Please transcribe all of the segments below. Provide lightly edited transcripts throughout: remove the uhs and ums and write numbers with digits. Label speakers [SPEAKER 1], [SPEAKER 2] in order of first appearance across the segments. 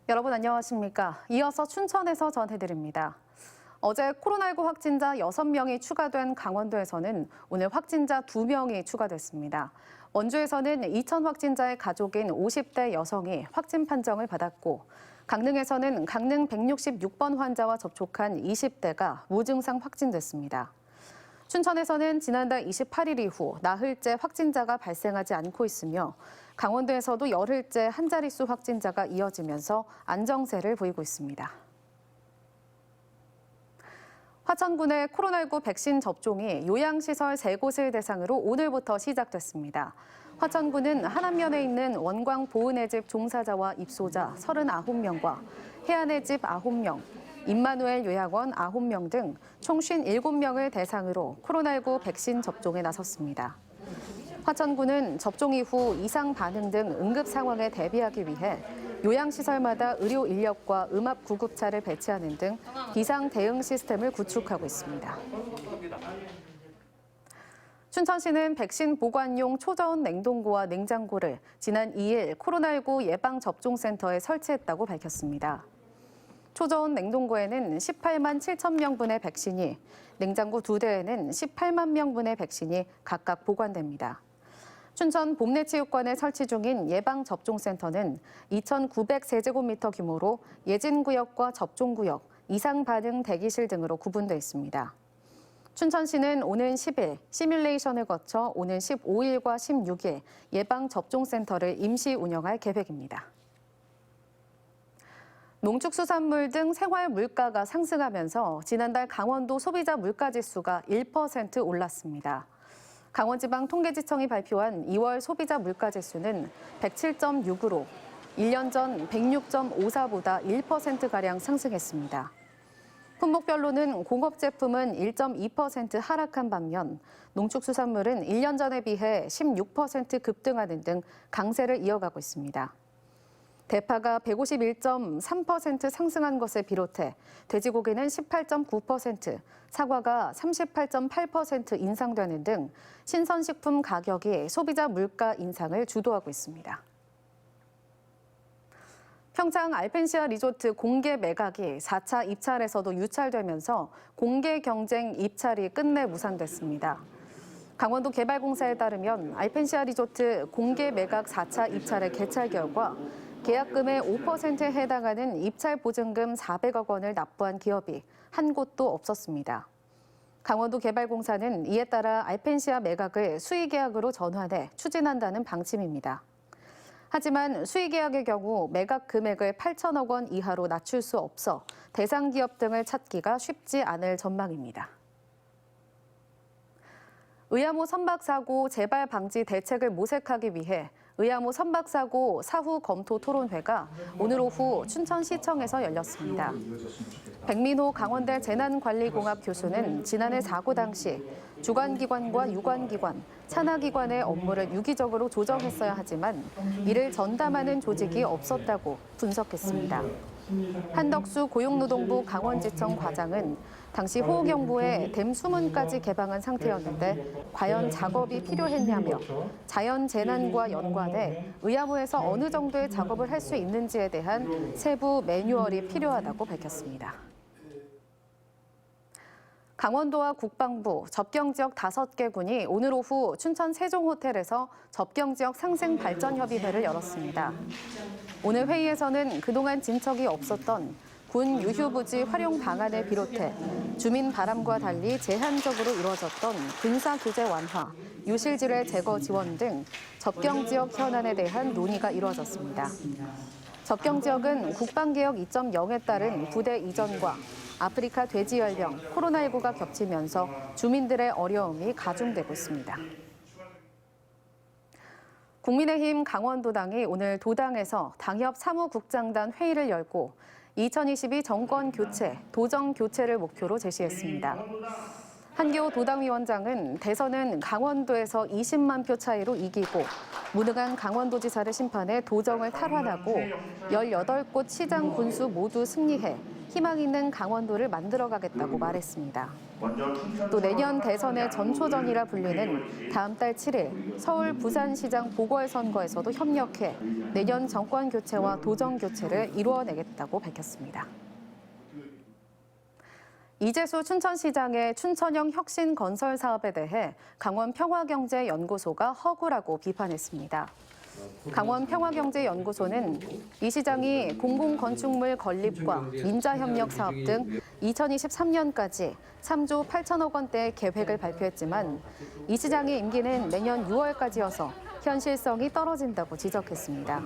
[SPEAKER 1] 여러분 안녕하십니까? 이어서 춘천에서 전해드립니다. 어제 코로나19 확진자 6명이 추가된 강원도에서는 오늘 확진자 2명이 추가됐습니다. 원주에서는 2천 확진자의 가족인 50대 여성이 확진 판정을 받았고, 강릉에서는 강릉 166번 환자와 접촉한 20대가 무증상 확진됐습니다. 춘천에서는 지난달 28일 이후 나흘째 확진자가 발생하지 않고 있으며 강원도에서도 열흘째 한 자릿수 확진자가 이어지면서 안정세를 보이고 있습니다. 화천군의 코로나19 백신 접종이 요양시설 3곳을 대상으로 오늘부터 시작됐습니다. 화천군은 한안면에 있는 원광 보은의 집 종사자와 입소자 39명과 해안의 집 9명, 임마누엘 요양원 9명 등 총 57명을 대상으로 코로나19 백신 접종에 나섰습니다. 화천군은 접종 이후 이상 반응 등 응급 상황에 대비하기 위해 요양시설마다 의료 인력과 음압 구급차를 배치하는 등 비상 대응 시스템을 구축하고 있습니다. 춘천시는 백신 보관용 초저온 냉동고와 냉장고를 지난 2일 코로나19 예방접종센터에 설치했다고 밝혔습니다. 초저온 냉동고에는 18만 7천 명분의 백신이, 냉장고 2대에는 18만 명분의 백신이 각각 보관됩니다. 춘천 봄내체육관에 설치 중인 예방접종센터는 2,900세제곱미터 규모로 예진구역과 접종구역, 이상반응 대기실 등으로 구분돼 있습니다. 춘천시는 오는 10일 시뮬레이션을 거쳐 오는 15일과 16일 예방접종센터를 임시 운영할 계획입니다. 농축수산물 등 생활 물가가 상승하면서 지난달 강원도 소비자 물가지수가 1% 올랐습니다. 강원지방통계지청이 발표한 2월 소비자 물가지수는 107.6으로 1년 전 106.54보다 1%가량 상승했습니다. 품목별로는 공업제품은 1.2% 하락한 반면 농축수산물은 1년 전에 비해 16% 급등하는 등 강세를 이어가고 있습니다. 대파가 151.3% 상승한 것을 비롯해 돼지고기는 18.9%, 사과가 38.8% 인상되는 등 신선식품 가격이 소비자 물가 인상을 주도하고 있습니다. 평창 알펜시아 리조트 공개 매각이 4차 입찰에서도 유찰되면서 공개 경쟁 입찰이 끝내 무산됐습니다. 강원도 개발공사에 따르면 알펜시아 리조트 공개 매각 4차 입찰의 개찰 결과 계약금의 5%에 해당하는 입찰 보증금 400억 원을 납부한 기업이 한 곳도 없었습니다. 강원도 개발공사는 이에 따라 알펜시아 매각을 수의계약으로 전환해 추진한다는 방침입니다. 하지만 수의계약의 경우 매각 금액을 8천억 원 이하로 낮출 수 없어 대상 기업 등을 찾기가 쉽지 않을 전망입니다. 의암호 선박사고 재발 방지 대책을 모색하기 위해 의암호 선박사고 사후 검토 토론회가 오늘 오후 춘천시청에서 열렸습니다. 백민호 강원대 재난관리공학 교수는 지난해 사고 당시 주관기관과 유관기관, 산하기관의 업무를 유기적으로 조정했어야 하지만 이를 전담하는 조직이 없었다고 분석했습니다. 한덕수 고용노동부 강원지청 과장은 당시 호우경보에 댐 수문까지 개방한 상태였는데 과연 작업이 필요했냐며 자연재난과 연관해 의암호에서 어느 정도의 작업을 할 수 있는지에 대한 세부 매뉴얼이 필요하다고 밝혔습니다. 강원도와 국방부, 접경지역 5개 군이 오늘 오후 춘천 세종호텔에서 접경지역 상생발전협의회를 열었습니다. 오늘 회의에서는 그동안 진척이 없었던 군 유휴부지 활용 방안을 비롯해 주민 바람과 달리 제한적으로 이루어졌던 군사 규제 완화, 유실지뢰 제거 지원 등 접경지역 현안에 대한 논의가 이루어졌습니다. 접경지역은 국방개혁 2.0에 따른 부대 이전과 아프리카 돼지열병, 코로나19가 겹치면서 주민들의 어려움이 가중되고 있습니다. 국민의힘 강원도당이 오늘 도당에서 당협 사무국장단 회의를 열고 2022 정권 교체, 도정 교체를 목표로 제시했습니다. 한기호 도당위원장은 대선은 강원도에서 20만 표 차이로 이기고 무능한 강원도지사를 심판해 도정을 탈환하고 18곳 시장 군수 모두 승리해 희망 있는 강원도를 만들어가겠다고 말했습니다. 또 내년 대선의 전초전이라 불리는 다음 달 7일 서울 부산시장 보궐선거에서도 협력해 내년 정권 교체와 도정 교체를 이루어내겠다고 밝혔습니다. 이재수 춘천시장의 춘천형 혁신 건설 사업에 대해 강원평화경제연구소가 허구라고 비판했습니다. 강원평화경제연구소는 이 시장이 공공건축물 건립과 민자협력 사업 등 2023년까지 3조 8천억 원대의 계획을 발표했지만 이 시장의 임기는 내년 6월까지여서 현실성이 떨어진다고 지적했습니다.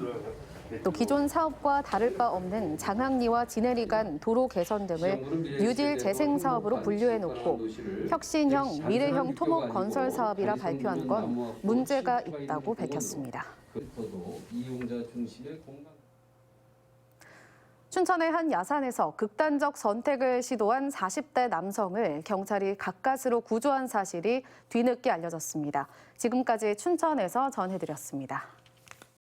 [SPEAKER 1] 또 기존 사업과 다를 바 없는 장항리와 진해리 간 도로 개선 등을 뉴딜 재생 사업으로 분류해놓고 혁신형, 미래형 토목 건설 사업이라 발표한 건 문제가 있다고 밝혔습니다. 춘천의 한 야산에서 극단적 선택을 시도한 40대 남성을 경찰이 가까스로 구조한 사실이 뒤늦게 알려졌습니다. 지금까지 춘천에서 전해드렸습니다.